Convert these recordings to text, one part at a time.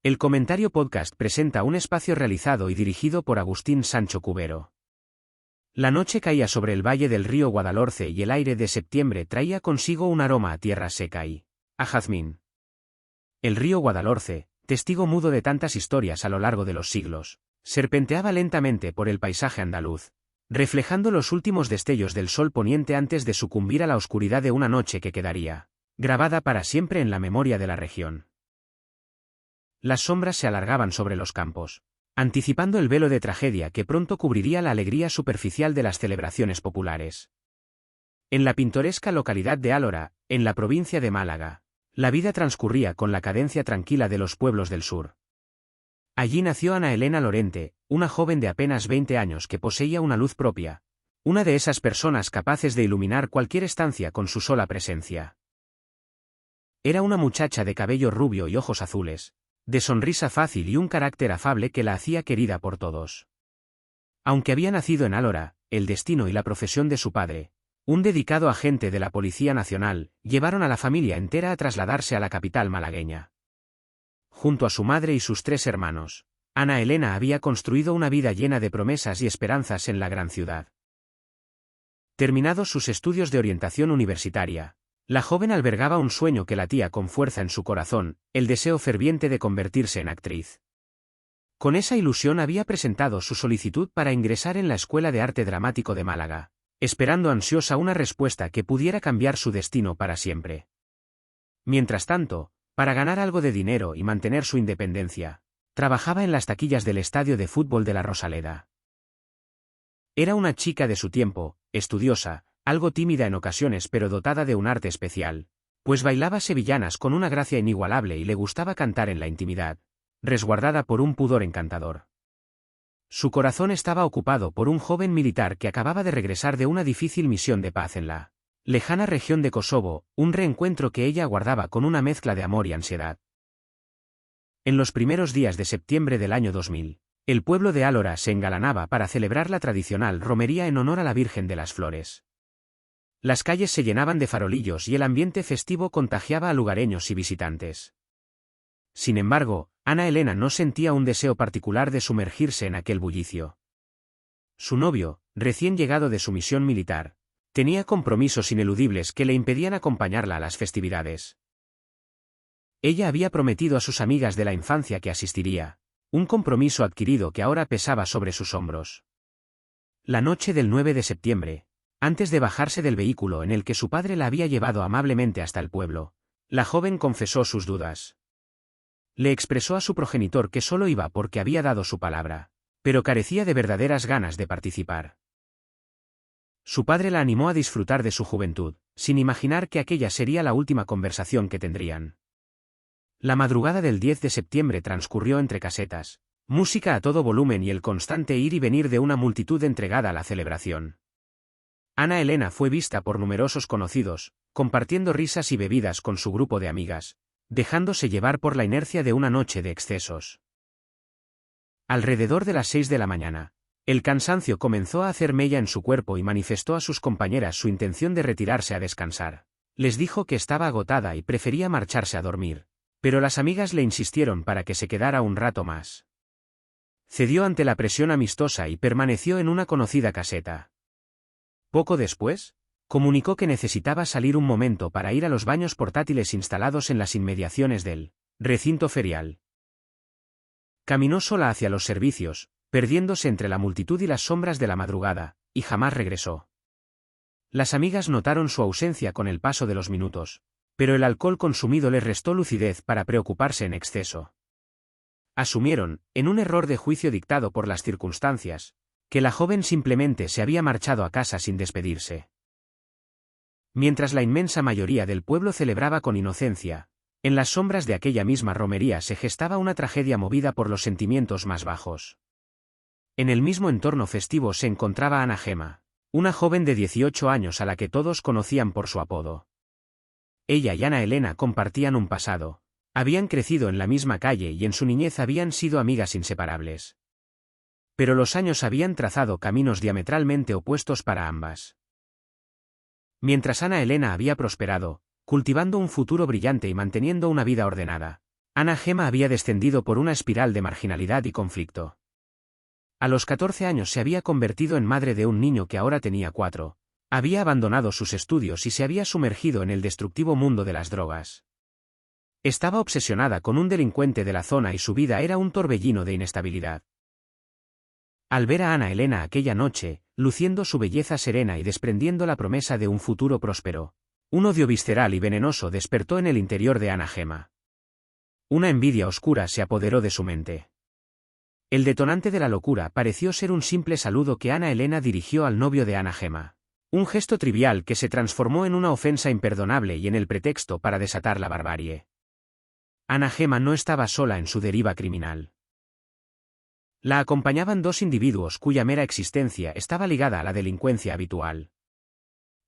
El Comentario Podcast presenta un espacio realizado y dirigido por Agustín Sancho Cubero. La noche caía sobre el valle del río Guadalhorce y el aire de septiembre traía consigo un aroma a tierra seca y a jazmín. El río Guadalhorce, testigo mudo de tantas historias a lo largo de los siglos, serpenteaba lentamente por el paisaje andaluz, reflejando los últimos destellos del sol poniente antes de sucumbir a la oscuridad de una noche que quedaría grabada para siempre en la memoria de la región. Las sombras se alargaban sobre los campos, anticipando el velo de tragedia que pronto cubriría la alegría superficial de las celebraciones populares. En la pintoresca localidad de Álora, en la provincia de Málaga, la vida transcurría con la cadencia tranquila de los pueblos del sur. Allí nació Ana Elena Lorente, una joven de apenas 20 años que poseía una luz propia, una de esas personas capaces de iluminar cualquier estancia con su sola presencia. Era una muchacha de cabello rubio y ojos azules, de sonrisa fácil y un carácter afable que la hacía querida por todos. Aunque había nacido en Álora, el destino y la profesión de su padre, un dedicado agente de la Policía Nacional, llevaron a la familia entera a trasladarse a la capital malagueña. Junto a su madre y sus 3 hermanos, Ana Elena había construido una vida llena de promesas y esperanzas en la gran ciudad. Terminados sus estudios de orientación universitaria, la joven albergaba un sueño que latía con fuerza en su corazón, el deseo ferviente de convertirse en actriz. Con esa ilusión había presentado su solicitud para ingresar en la Escuela de Arte Dramático de Málaga, esperando ansiosa una respuesta que pudiera cambiar su destino para siempre. Mientras tanto, para ganar algo de dinero y mantener su independencia, trabajaba en las taquillas del estadio de fútbol de la Rosaleda. Era una chica de su tiempo, estudiosa, algo tímida en ocasiones pero dotada de un arte especial, pues bailaba sevillanas con una gracia inigualable y le gustaba cantar en la intimidad, resguardada por un pudor encantador. Su corazón estaba ocupado por un joven militar que acababa de regresar de una difícil misión de paz en la lejana región de Kosovo, un reencuentro que ella aguardaba con una mezcla de amor y ansiedad. En los primeros días de septiembre del año 2000, el pueblo de Álora se engalanaba para celebrar la tradicional romería en honor a la Virgen de las Flores. Las calles se llenaban de farolillos y el ambiente festivo contagiaba a lugareños y visitantes. Sin embargo, Ana Elena no sentía un deseo particular de sumergirse en aquel bullicio. Su novio, recién llegado de su misión militar, tenía compromisos ineludibles que le impedían acompañarla a las festividades. Ella había prometido a sus amigas de la infancia que asistiría, un compromiso adquirido que ahora pesaba sobre sus hombros. La noche del 9 de septiembre, antes de bajarse del vehículo en el que su padre la había llevado amablemente hasta el pueblo, la joven confesó sus dudas. Le expresó a su progenitor que solo iba porque había dado su palabra, pero carecía de verdaderas ganas de participar. Su padre la animó a disfrutar de su juventud, sin imaginar que aquella sería la última conversación que tendrían. La madrugada del 10 de septiembre transcurrió entre casetas, música a todo volumen y el constante ir y venir de una multitud entregada a la celebración. Ana Elena fue vista por numerosos conocidos, compartiendo risas y bebidas con su grupo de amigas, dejándose llevar por la inercia de una noche de excesos. Alrededor de las 6 de la mañana, el cansancio comenzó a hacer mella en su cuerpo y manifestó a sus compañeras su intención de retirarse a descansar. Les dijo que estaba agotada y prefería marcharse a dormir, pero las amigas le insistieron para que se quedara un rato más. Cedió ante la presión amistosa y permaneció en una conocida caseta. Poco después, comunicó que necesitaba salir un momento para ir a los baños portátiles instalados en las inmediaciones del recinto ferial. Caminó sola hacia los servicios, perdiéndose entre la multitud y las sombras de la madrugada, y jamás regresó. Las amigas notaron su ausencia con el paso de los minutos, pero el alcohol consumido les restó lucidez para preocuparse en exceso. Asumieron, en un error de juicio dictado por las circunstancias, que la joven simplemente se había marchado a casa sin despedirse. Mientras la inmensa mayoría del pueblo celebraba con inocencia, en las sombras de aquella misma romería se gestaba una tragedia movida por los sentimientos más bajos. En el mismo entorno festivo se encontraba Ana Gema, una joven de 18 años a la que todos conocían por su apodo. Ella y Ana Elena compartían un pasado, habían crecido en la misma calle y en su niñez habían sido amigas inseparables. Pero los años habían trazado caminos diametralmente opuestos para ambas. Mientras Ana Elena había prosperado, cultivando un futuro brillante y manteniendo una vida ordenada, Ana Gema había descendido por una espiral de marginalidad y conflicto. A los 14 años se había convertido en madre de un niño que ahora tenía 4. Había abandonado sus estudios y se había sumergido en el destructivo mundo de las drogas. Estaba obsesionada con un delincuente de la zona y su vida era un torbellino de inestabilidad. Al ver a Ana Elena aquella noche, luciendo su belleza serena y desprendiendo la promesa de un futuro próspero, un odio visceral y venenoso despertó en el interior de Ana Gema. Una envidia oscura se apoderó de su mente. El detonante de la locura pareció ser un simple saludo que Ana Elena dirigió al novio de Ana Gema. Un gesto trivial que se transformó en una ofensa imperdonable y en el pretexto para desatar la barbarie. Ana Gema no estaba sola en su deriva criminal. La acompañaban 2 individuos cuya mera existencia estaba ligada a la delincuencia habitual.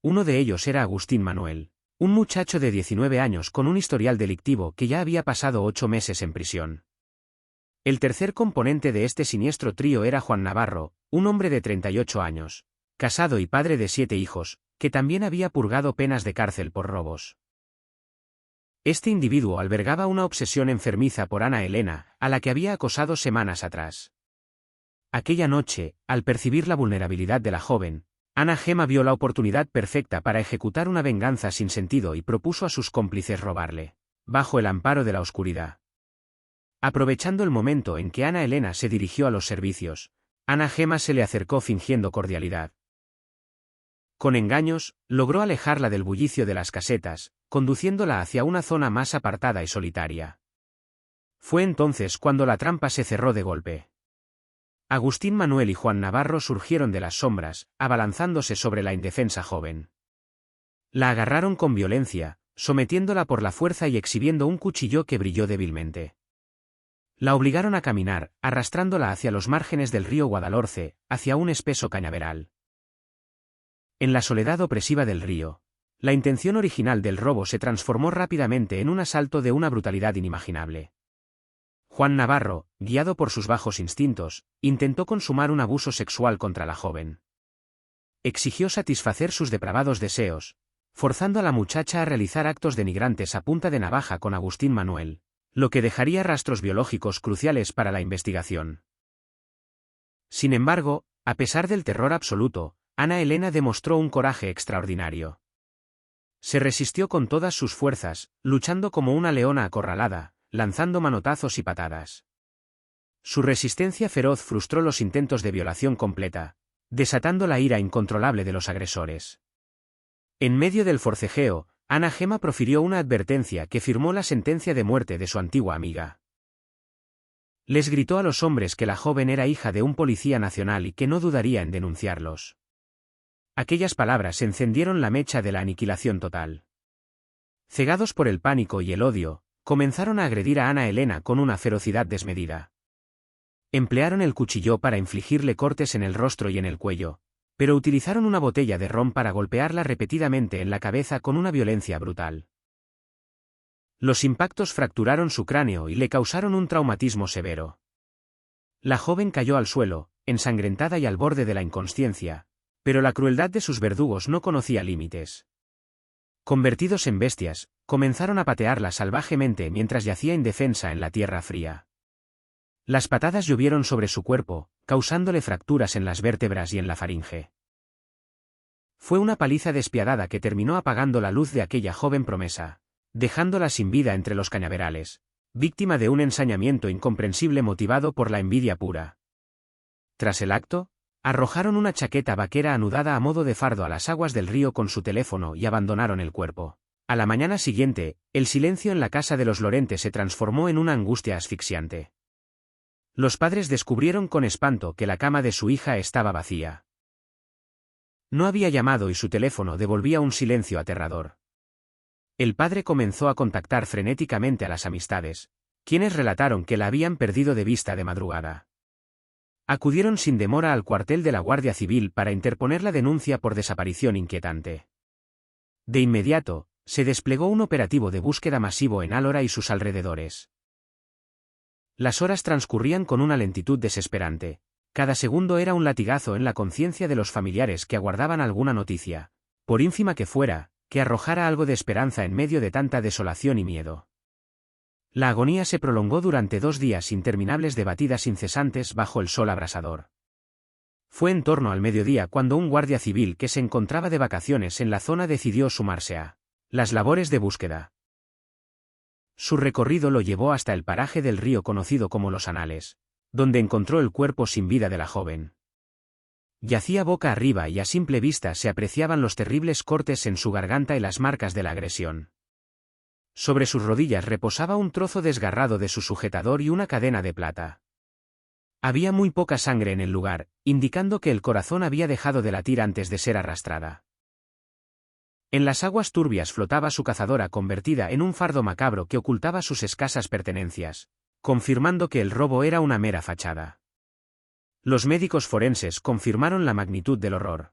Uno de ellos era Agustín Manuel, un muchacho de 19 años con un historial delictivo que ya había pasado 8 meses en prisión. El tercer componente de este siniestro trío era Juan Navarro, un hombre de 38 años, casado y padre de 7 hijos, que también había purgado penas de cárcel por robos. Este individuo albergaba una obsesión enfermiza por Ana Elena, a la que había acosado semanas atrás. Aquella noche, al percibir la vulnerabilidad de la joven, Ana Gema vio la oportunidad perfecta para ejecutar una venganza sin sentido y propuso a sus cómplices robarle, bajo el amparo de la oscuridad. Aprovechando el momento en que Ana Elena se dirigió a los servicios, Ana Gema se le acercó fingiendo cordialidad. Con engaños, logró alejarla del bullicio de las casetas, conduciéndola hacia una zona más apartada y solitaria. Fue entonces cuando la trampa se cerró de golpe. Agustín Manuel y Juan Navarro surgieron de las sombras, abalanzándose sobre la indefensa joven. La agarraron con violencia, sometiéndola por la fuerza y exhibiendo un cuchillo que brilló débilmente. La obligaron a caminar, arrastrándola hacia los márgenes del río Guadalhorce, hacia un espeso cañaveral. En la soledad opresiva del río, la intención original del robo se transformó rápidamente en un asalto de una brutalidad inimaginable. Juan Navarro, guiado por sus bajos instintos, intentó consumar un abuso sexual contra la joven. Exigió satisfacer sus depravados deseos, forzando a la muchacha a realizar actos denigrantes a punta de navaja con Agustín Manuel, lo que dejaría rastros biológicos cruciales para la investigación. Sin embargo, a pesar del terror absoluto, Ana Elena demostró un coraje extraordinario. Se resistió con todas sus fuerzas, luchando como una leona acorralada, lanzando manotazos y patadas. Su resistencia feroz frustró los intentos de violación completa, desatando la ira incontrolable de los agresores. En medio del forcejeo, Ana Gema profirió una advertencia que firmó la sentencia de muerte de su antigua amiga. Les gritó a los hombres que la joven era hija de un policía nacional y que no dudaría en denunciarlos. Aquellas palabras encendieron la mecha de la aniquilación total. Cegados por el pánico y el odio, comenzaron a agredir a Ana Elena con una ferocidad desmedida. Emplearon el cuchillo para infligirle cortes en el rostro y en el cuello, pero utilizaron una botella de ron para golpearla repetidamente en la cabeza con una violencia brutal. Los impactos fracturaron su cráneo y le causaron un traumatismo severo. La joven cayó al suelo, ensangrentada y al borde de la inconsciencia, pero la crueldad de sus verdugos no conocía límites. Convertidos en bestias, comenzaron a patearla salvajemente mientras yacía indefensa en la tierra fría. Las patadas llovieron sobre su cuerpo, causándole fracturas en las vértebras y en la faringe. Fue una paliza despiadada que terminó apagando la luz de aquella joven promesa, dejándola sin vida entre los cañaverales, víctima de un ensañamiento incomprensible motivado por la envidia pura. Tras el acto, arrojaron una chaqueta vaquera anudada a modo de fardo a las aguas del río con su teléfono y abandonaron el cuerpo. A la mañana siguiente, el silencio en la casa de los Lorente se transformó en una angustia asfixiante. Los padres descubrieron con espanto que la cama de su hija estaba vacía. No había llamado y su teléfono devolvía un silencio aterrador. El padre comenzó a contactar frenéticamente a las amistades, quienes relataron que la habían perdido de vista de madrugada. Acudieron sin demora al cuartel de la Guardia Civil para interponer la denuncia por desaparición inquietante. De inmediato, se desplegó un operativo de búsqueda masivo en Álora y sus alrededores. Las horas transcurrían con una lentitud desesperante. Cada segundo era un latigazo en la conciencia de los familiares que aguardaban alguna noticia, por ínfima que fuera, que arrojara algo de esperanza en medio de tanta desolación y miedo. La agonía se prolongó durante 2 días interminables de batidas incesantes bajo el sol abrasador. Fue en torno al mediodía cuando un guardia civil que se encontraba de vacaciones en la zona decidió sumarse a las labores de búsqueda. Su recorrido lo llevó hasta el paraje del río conocido como Los Anales, donde encontró el cuerpo sin vida de la joven. Yacía boca arriba y a simple vista se apreciaban los terribles cortes en su garganta y las marcas de la agresión. Sobre sus rodillas reposaba un trozo desgarrado de su sujetador y una cadena de plata. Había muy poca sangre en el lugar, indicando que el corazón había dejado de latir antes de ser arrastrada. En las aguas turbias flotaba su cazadora convertida en un fardo macabro que ocultaba sus escasas pertenencias, confirmando que el robo era una mera fachada. Los médicos forenses confirmaron la magnitud del horror.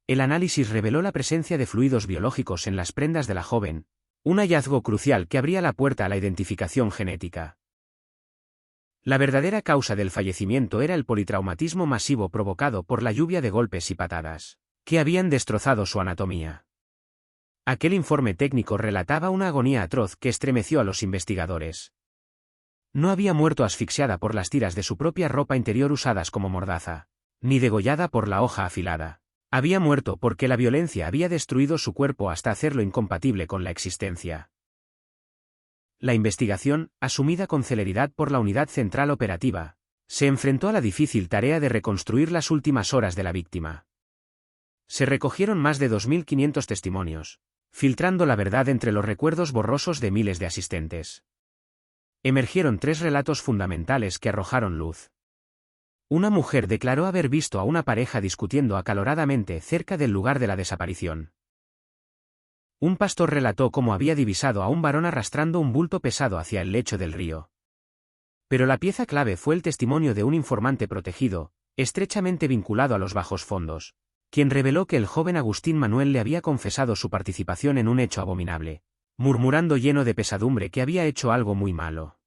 El análisis reveló la presencia de fluidos biológicos en las prendas de la joven, un hallazgo crucial que abría la puerta a la identificación genética. La verdadera causa del fallecimiento era el politraumatismo masivo provocado por la lluvia de golpes y patadas, que habían destrozado su anatomía. Aquel informe técnico relataba una agonía atroz que estremeció a los investigadores. No había muerto asfixiada por las tiras de su propia ropa interior usadas como mordaza, ni degollada por la hoja afilada. Había muerto porque la violencia había destruido su cuerpo hasta hacerlo incompatible con la existencia. La investigación, asumida con celeridad por la Unidad Central Operativa, se enfrentó a la difícil tarea de reconstruir las últimas horas de la víctima. Se recogieron más de 2.500 testimonios, filtrando la verdad entre los recuerdos borrosos de miles de asistentes. Emergieron 3 relatos fundamentales que arrojaron luz. Una mujer declaró haber visto a una pareja discutiendo acaloradamente cerca del lugar de la desaparición. Un pastor relató cómo había divisado a un varón arrastrando un bulto pesado hacia el lecho del río. Pero la pieza clave fue el testimonio de un informante protegido, estrechamente vinculado a los bajos fondos, quien reveló que el joven Agustín Manuel le había confesado su participación en un hecho abominable, murmurando lleno de pesadumbre que había hecho algo muy malo.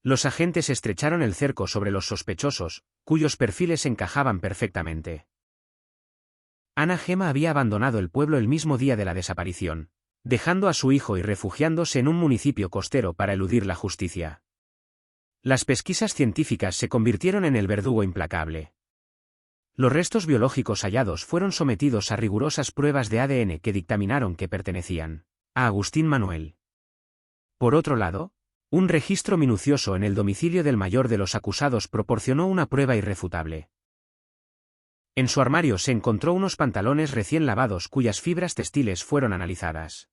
Los agentes estrecharon el cerco sobre los sospechosos, cuyos perfiles encajaban perfectamente. Ana Gema había abandonado el pueblo el mismo día de la desaparición, dejando a su hijo y refugiándose en un municipio costero para eludir la justicia. Las pesquisas científicas se convirtieron en el verdugo implacable. Los restos biológicos hallados fueron sometidos a rigurosas pruebas de ADN que dictaminaron que pertenecían a Agustín Manuel. Por otro lado, un registro minucioso en el domicilio del mayor de los acusados proporcionó una prueba irrefutable. En su armario se encontró unos pantalones recién lavados cuyas fibras textiles fueron analizadas.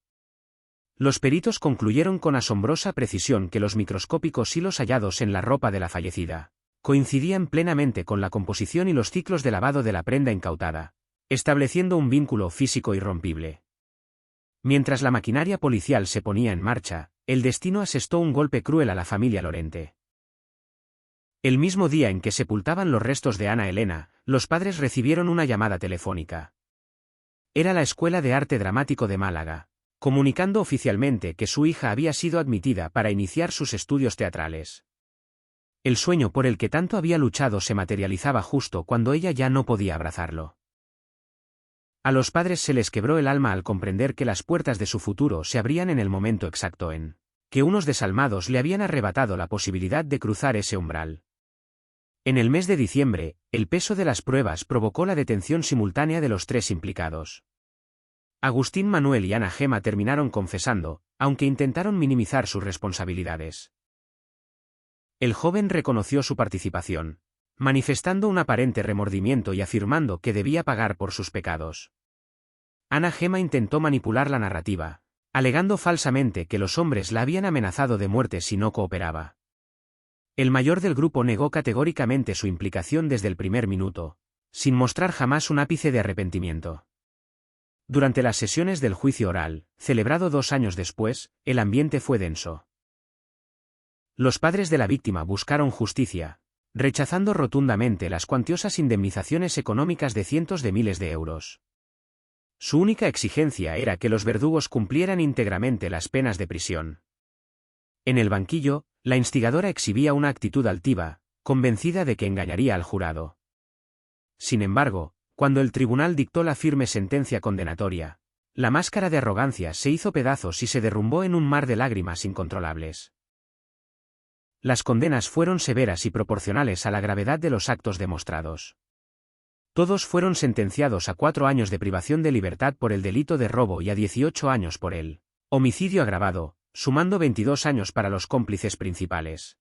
Los peritos concluyeron con asombrosa precisión que los microscópicos hilos hallados en la ropa de la fallecida coincidían plenamente con la composición y los ciclos de lavado de la prenda incautada, estableciendo un vínculo físico irrompible. Mientras la maquinaria policial se ponía en marcha, el destino asestó un golpe cruel a la familia Lorente. El mismo día en que sepultaban los restos de Ana Elena, los padres recibieron una llamada telefónica. Era la Escuela de Arte Dramático de Málaga, comunicando oficialmente que su hija había sido admitida para iniciar sus estudios teatrales. El sueño por el que tanto había luchado se materializaba justo cuando ella ya no podía abrazarlo. A los padres se les quebró el alma al comprender que las puertas de su futuro se abrían en el momento exacto en que unos desalmados le habían arrebatado la posibilidad de cruzar ese umbral. En el mes de diciembre, el peso de las pruebas provocó la detención simultánea de los 3 implicados. Agustín Manuel y Ana Gema terminaron confesando, aunque intentaron minimizar sus responsabilidades. El joven reconoció su participación, manifestando un aparente remordimiento y afirmando que debía pagar por sus pecados. Ana Gema intentó manipular la narrativa, alegando falsamente que los hombres la habían amenazado de muerte si no cooperaba. El mayor del grupo negó categóricamente su implicación desde el primer minuto, sin mostrar jamás un ápice de arrepentimiento. Durante las sesiones del juicio oral, celebrado 2 años después, el ambiente fue denso. Los padres de la víctima buscaron justicia, rechazando rotundamente las cuantiosas indemnizaciones económicas de cientos de miles de euros. Su única exigencia era que los verdugos cumplieran íntegramente las penas de prisión. En el banquillo, la instigadora exhibía una actitud altiva, convencida de que engañaría al jurado. Sin embargo, cuando el tribunal dictó la firme sentencia condenatoria, La máscara de arrogancia se hizo pedazos y se derrumbó en un mar de lágrimas incontrolables. Las condenas fueron severas y proporcionales a la gravedad de los actos demostrados. Todos fueron sentenciados a 4 años de privación de libertad por el delito de robo y a 18 años por el homicidio agravado, sumando 22 años para los cómplices principales.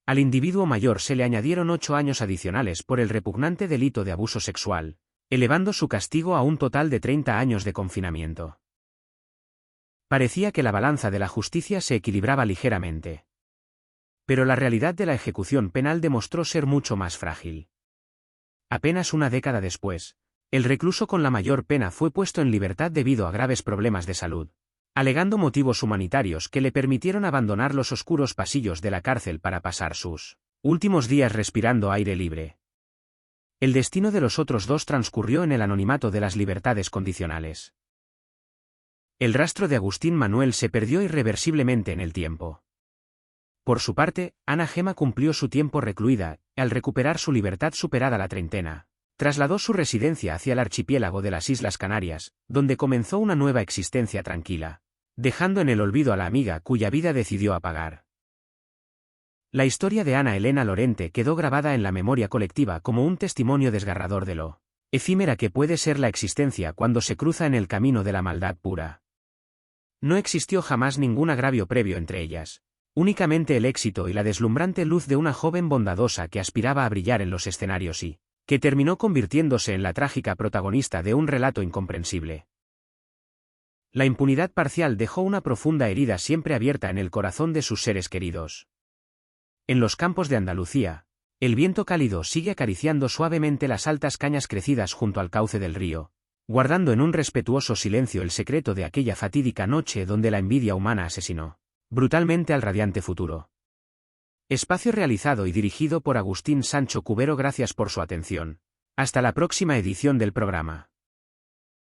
Al individuo mayor se le añadieron 8 años adicionales por el repugnante delito de abuso sexual, elevando su castigo a un total de 30 años de confinamiento. Parecía que la balanza de la justicia se equilibraba ligeramente. Pero la realidad de la ejecución penal demostró ser mucho más frágil. Apenas una década después, el recluso con la mayor pena fue puesto en libertad debido a graves problemas de salud, alegando motivos humanitarios que le permitieron abandonar los oscuros pasillos de la cárcel para pasar sus últimos días respirando aire libre. El destino de los otros 2 transcurrió en el anonimato de las libertades condicionales. El rastro de Agustín Manuel se perdió irreversiblemente en el tiempo. Por su parte, Ana Gema cumplió su tiempo recluida, y al recuperar su libertad superada la treintena, trasladó su residencia hacia el archipiélago de las Islas Canarias, donde comenzó una nueva existencia tranquila, dejando en el olvido a la amiga cuya vida decidió apagar. La historia de Ana Elena Lorente quedó grabada en la memoria colectiva como un testimonio desgarrador de lo efímera que puede ser la existencia cuando se cruza en el camino de la maldad pura. No existió jamás ningún agravio previo entre ellas. Únicamente el éxito y la deslumbrante luz de una joven bondadosa que aspiraba a brillar en los escenarios y que terminó convirtiéndose en la trágica protagonista de un relato incomprensible. La impunidad parcial dejó una profunda herida siempre abierta en el corazón de sus seres queridos. En los campos de Andalucía, el viento cálido sigue acariciando suavemente las altas cañas crecidas junto al cauce del río, guardando en un respetuoso silencio el secreto de aquella fatídica noche donde la envidia humana asesinó brutalmente al radiante futuro. Espacio realizado y dirigido por Agustín Sancho Cubero. Gracias por su atención. Hasta la próxima edición del programa.